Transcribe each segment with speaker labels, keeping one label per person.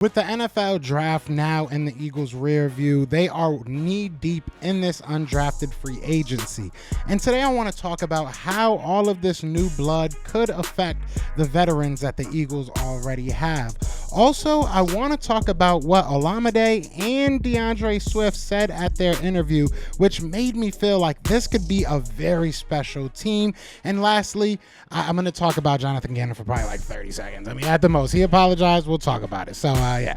Speaker 1: With the NFL draft now in the Eagles' rear view, they are knee-deep in this undrafted free agency. And today I want to talk about how all of this new blood could affect the veterans that the Eagles already have. Also, I want to talk about what Olamide and D'Andre Swift said at their interview, which made me feel like this could be a very special team. And lastly, I'm going to talk about Jonathan Gannon for probably like 30 seconds. I mean, at the most. He apologized. We'll talk about it. So, yeah.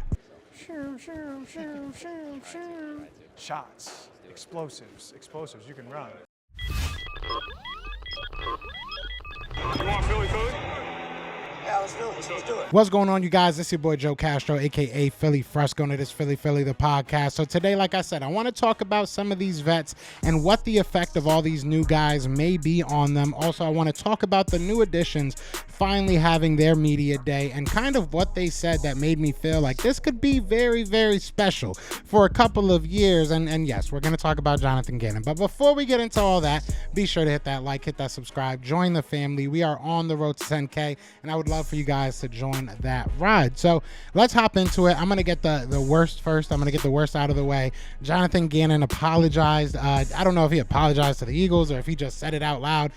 Speaker 2: Shots, explosives, you can run.
Speaker 3: You want Philly food?
Speaker 4: Yeah, let's do it.
Speaker 1: What's going on, you guys? This is your boy Joe Castro, aka Philly Fresco, and it is Philly the podcast. So today, like I said, I want to talk about some of these vets and what the effect of all these new guys may be on them. Also, I want to talk about the new additions finally having their media day and kind of what they said that made me feel like this could be very, very special for a couple of years. And yes, we're going to talk about Jonathan Gannon. But before we get into all that, be sure to hit that like, hit that subscribe, join the family. We are on the road to 10K, and I would love for you guys to join that ride. So let's hop into it. I'm going to get the worst first. I'm going to get the worst out of the way. Jonathan Gannon apologized. I don't know if he apologized to the Eagles or if he just said it out loud,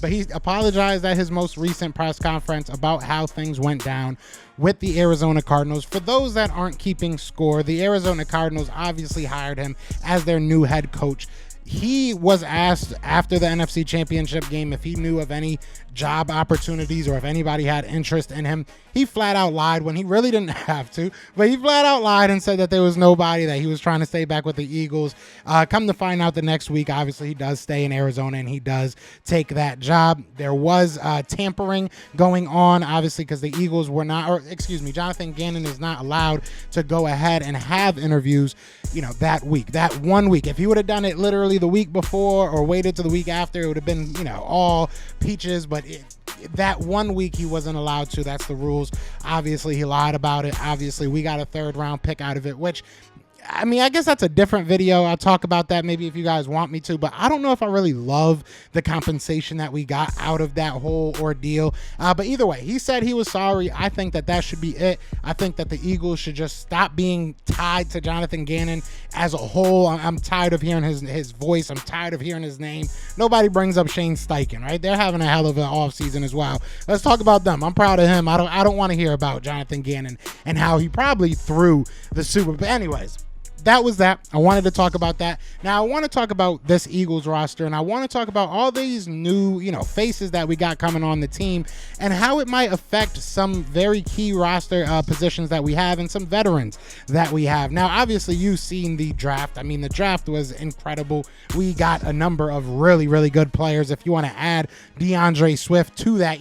Speaker 1: but he apologized at his most recent press conference about how things went down with the Arizona Cardinals. For those that aren't keeping score, the Arizona Cardinals obviously hired him as their new head coach. He was asked after the NFC Championship game if he knew of any job opportunities or if anybody had interest in him. He flat out lied when he really didn't have to, but he flat out lied and said that there was nobody, that he was trying to stay back with the Eagles. Come to find out the next week, obviously he does stay in Arizona and he does take that job. There was tampering going on, obviously, because the Eagles were not, or excuse me, Jonathan Gannon is not allowed to go ahead and have interviews, that week, that 1 week. If he would have done it literally the week before or waited to the week after, it would have been, all peaches, but that 1 week he wasn't allowed to. That's the rules. Obviously, he lied about it. Obviously, we got a third-round pick out of it, which, I mean, I guess that's a different video. I'll talk about that maybe if you guys want me to, but I don't know if I really love the compensation that we got out of that whole ordeal. But either way, he said he was sorry. I think that should be it. I think that the Eagles should just stop being tied to Jonathan Gannon as a whole. I'm tired of hearing his voice. I'm tired of hearing his name. Nobody brings up Shane Steichen, right? They're having a hell of an offseason as well. Let's talk about them. I'm proud of him. I don't want to hear about Jonathan Gannon and how he probably threw the Super Bowl. But anyways, that was that. I wanted to talk about that. Now, I want to talk about this Eagles roster, and I want to talk about all these new, faces that we got coming on the team and how it might affect some very key roster positions that we have and some veterans that we have. Now, obviously, you've seen the draft. I mean, the draft was incredible. We got a number of really, really good players. If you want to add D'Andre Swift to that,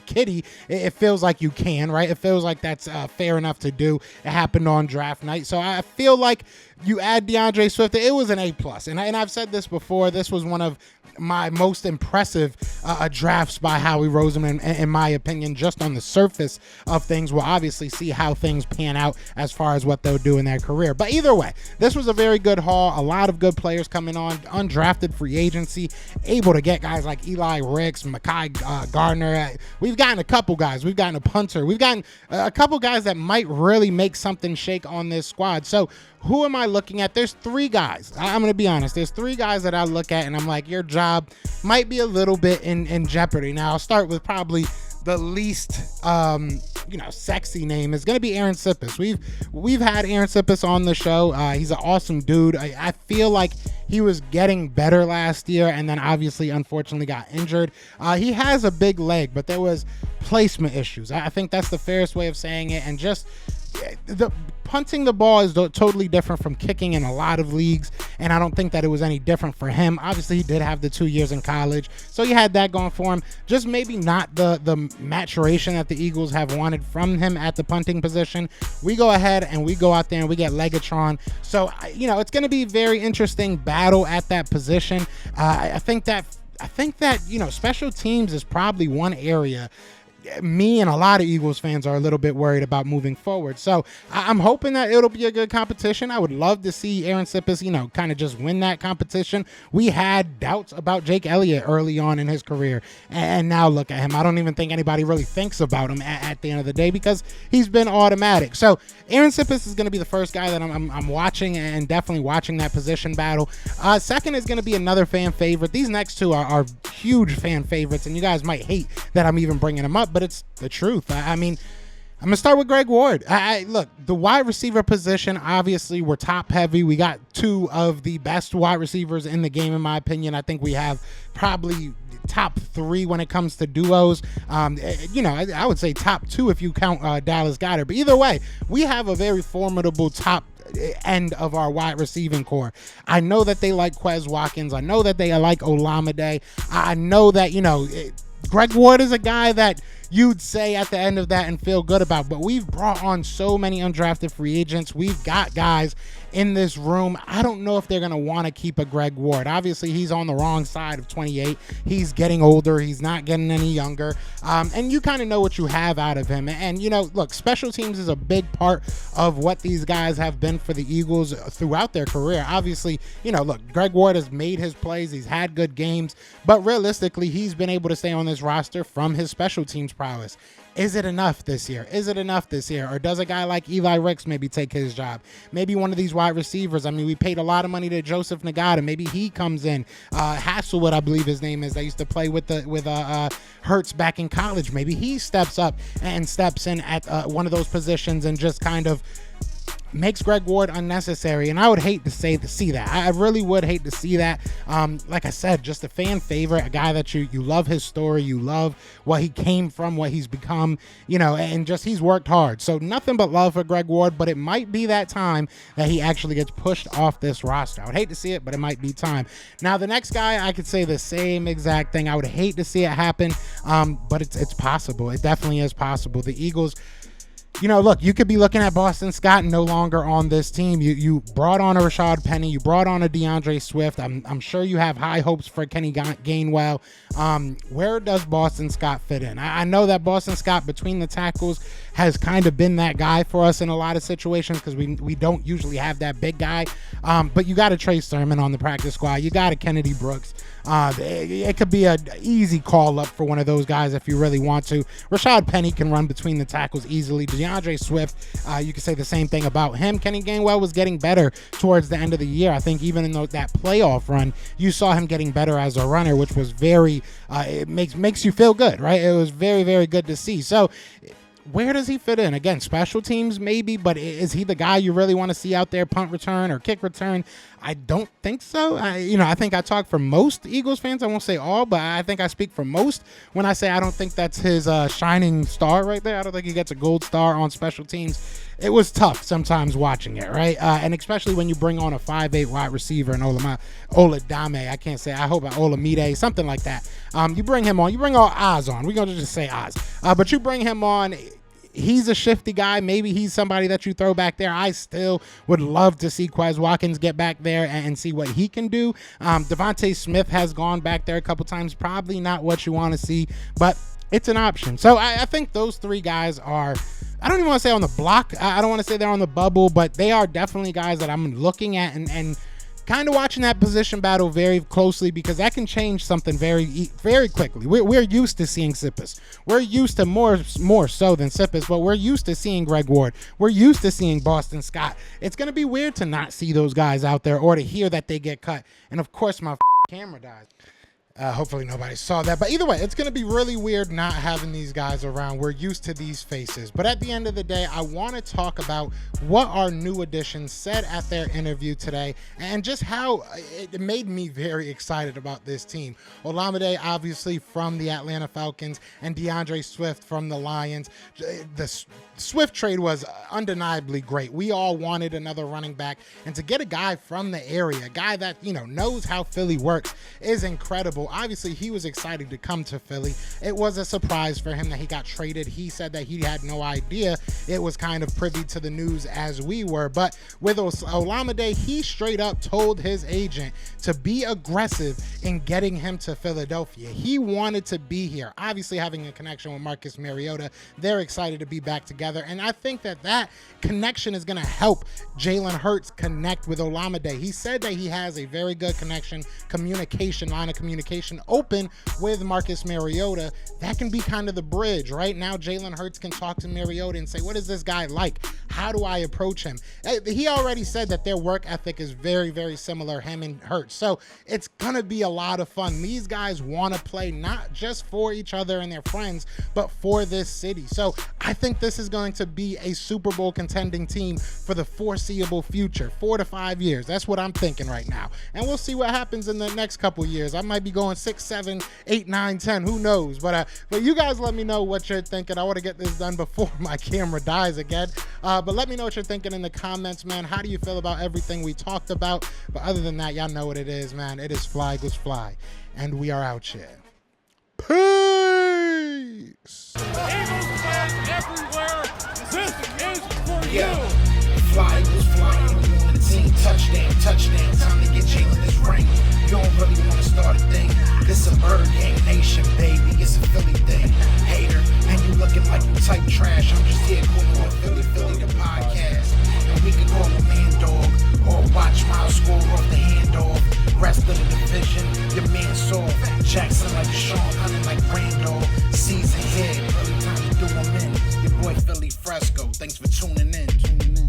Speaker 1: kitty, it feels like you can, right? It feels like that's fair enough to do. It happened on draft night. So I feel like you add D'Andre Swift, it was an A+. And I've said this before, this was one of my most impressive drafts by Howie Roseman, in my opinion, just on the surface of things. We'll obviously see how things pan out as far as what they'll do in their career. But either way, this was a very good haul. A lot of good players coming on, undrafted free agency, able to get guys like Eli Ricks, Mekhi Gardner. We've gotten a couple guys. We've gotten a punter. We've gotten a couple guys that might really make something shake on this squad. So who am I looking at? There's three guys. I'm going to be honest. There's three guys that I look at and I'm like, your job might be a little bit in jeopardy. Now, I'll start with probably the least, sexy name is going to be Arryn Siposs. We've had Arryn Siposs on the show. He's an awesome dude. I feel like he was getting better last year and then obviously, unfortunately, got injured. He has a big leg, but there was placement issues. I think that's the fairest way of saying it. And just the punting the ball is totally different from kicking in a lot of leagues, and I don't think that it was any different for him. Obviously, he did have the 2 years in college, so he had that going for him. Just maybe not the maturation that the Eagles have wanted from him at the punting position. We go ahead and we go out there and we get Legatron. So, it's going to be a very interesting battle at that position. I think that special teams is probably one area me and a lot of Eagles fans are a little bit worried about moving forward. So I'm hoping that it'll be a good competition. I would love to see Aaron Siposs, kind of just win that competition. We had doubts about Jake Elliott early on in his career, and now look at him. I don't even think anybody really thinks about him at the end of the day because he's been automatic. So Aaron Siposs is going to be the first guy that I'm watching, and definitely watching that position battle. Second is going to be another fan favorite. These next two are huge fan favorites, and you guys might hate that I'm even bringing them up, but it's the truth. I mean, I'm going to start with Greg Ward. Look, the wide receiver position, obviously, we're top heavy. We got two of the best wide receivers in the game, in my opinion. I think we have probably top three when it comes to duos. I would say top two if you count Dallas Goedert. But either way, we have a very formidable top end of our wide receiving core. I know that they like Quez Watkins. I know that they like Olamide. I know that, Greg Ward is a guy that you'd say at the end of that and feel good about, but we've brought on so many undrafted free agents. We've got guys in this room. I don't know if they're going to want to keep a Greg Ward. Obviously, he's on the wrong side of 28. He's getting older. He's not getting any younger. And you kind of know what you have out of him. And, look, special teams is a big part of what these guys have been for the Eagles throughout their career. Obviously, look, Greg Ward has made his plays. He's had good games. But realistically, he's been able to stay on this roster from his special teams prowess. Is it enough this year? Or does a guy like Eli Ricks maybe take his job? Maybe one of these wide receivers. I mean, we paid a lot of money to Joseph Nagata. Maybe he comes in. Hasselwood, I believe his name is. I used to play with Hurts back in college. Maybe he steps up and steps in at one of those positions and just kind of makes Greg Ward unnecessary, and I would hate to see that. I really would hate to see that. Like I said, just a fan favorite, a guy that you love his story, you love what he came from, what he's become, and just he's worked hard. So nothing but love for Greg Ward, but it might be that time that he actually gets pushed off this roster. I would hate to see it, but it might be time. Now, the next guy, I could say the same exact thing. I would hate to see it happen, but it's possible. It definitely is possible. The Eagles, look, you could be looking at Boston Scott no longer on this team. You brought on a Rashad Penny. You brought on a DeAndre Swift. I'm sure you have high hopes for Kenny Gainwell. Where does Boston Scott fit in? I know that Boston Scott, between the tackles, has kind of been that guy for us in a lot of situations because we don't usually have that big guy. But you got a Trey Sermon on the practice squad. You got a Kennedy Brooks. It could be an easy call up for one of those guys if you really want to. Rashad Penny can run between the tackles easily. DeAndre Swift, you could say the same thing about him. Kenny Gainwell was getting better towards the end of the year. I think even in that playoff run, you saw him getting better as a runner, which was very, it makes you feel good, right? It was very, very good to see. So where does he fit in? Again, special teams maybe, but is he the guy you really want to see out there, punt return or kick return? I don't think so. I think I talk for most Eagles fans. I won't say all, but I think I speak for most when I say I don't think that's his shining star right there. I don't think he gets a gold star on special teams. It was tough sometimes watching it, right? And especially when you bring on a 5'8" wide receiver and Oladame. I can't say. I hope Olamide, something like that. You bring him on. You bring all Oz on. We're going to just say Oz. But you bring him on. He's a shifty guy. Maybe he's somebody that you throw back there. I still would love to see Quez Watkins get back there and see what he can do. Devontae Smith has gone back there a couple times. Probably not what you want to see, but it's an option. So I think those three guys are, I don't even want to say on the block. I don't want to say they're on the bubble, but they are definitely guys that I'm looking at and kind of watching that position battle very closely because that can change something very, very quickly. We're used to seeing Siposs. We're used to more so than Siposs, but we're used to seeing Greg Ward. We're used to seeing Boston Scott. It's going to be weird to not see those guys out there or to hear that they get cut. And of course, my camera dies. Hopefully nobody saw that. But either way, it's going to be really weird not having these guys around. We're used to these faces. But at the end of the day, I want to talk about what our new additions said at their interview today and just how it made me very excited about this team. Olamide, obviously, from the Atlanta Falcons, and DeAndre Swift from the Lions. The Swift trade was undeniably great. We all wanted another running back. And to get a guy from the area, a guy that, knows how Philly works, is incredible. level. Obviously, he was excited to come to Philly. It was a surprise for him that he got traded. He said that he had no idea. It was kind of privy to the news as we were. But with Olamide, he straight up told his agent to be aggressive in getting him to Philadelphia. He wanted to be here. Obviously, having a connection with Marcus Mariota, they're excited to be back together. And I think that connection is going to help Jalen Hurts connect with Olamide. He said that he has a very good line of communication open with Marcus Mariota. That can be kind of the bridge. Right now, Jalen Hurts can talk to Mariota and say, what is this guy like? How do I approach him? He already said that their work ethic is very, very similar, him and Hurts. So it's going to be a lot of fun. These guys want to play not just for each other and their friends, but for this city. So I think this is going to be a Super Bowl contending team for the foreseeable future, 4 to 5 years. That's what I'm thinking right now. And we'll see what happens in the next couple years. I might be going 6, 7, 8, 9, 10. Who knows? But you guys let me know what you're thinking. I want to get this done before my camera dies again. But let me know what you're thinking in the comments, man. How do you feel about everything we talked about? But other than that, y'all know what it is, man. It is Fly Goes Fly. And we are out here. Peace!
Speaker 3: Eagles fans everywhere, this is for
Speaker 5: Yeah.
Speaker 3: you.
Speaker 5: Fly Eagles fly, and you on the team. Touchdown, touchdown. Time to get Jalen this ring. You don't really want to start a thing. This a Bird Gang Nation, baby. It's a Philly thing. Hater, and you looking like you type trash. I'm just here calling on Philly the podcast. And we can call a man dog or watch Miles score off the handoff. Rest of the division, your man saw Jackson like Sean, hunting like Randall. Season here, early time to do them in. Your boy Philly Fresco. Thanks for tuning in.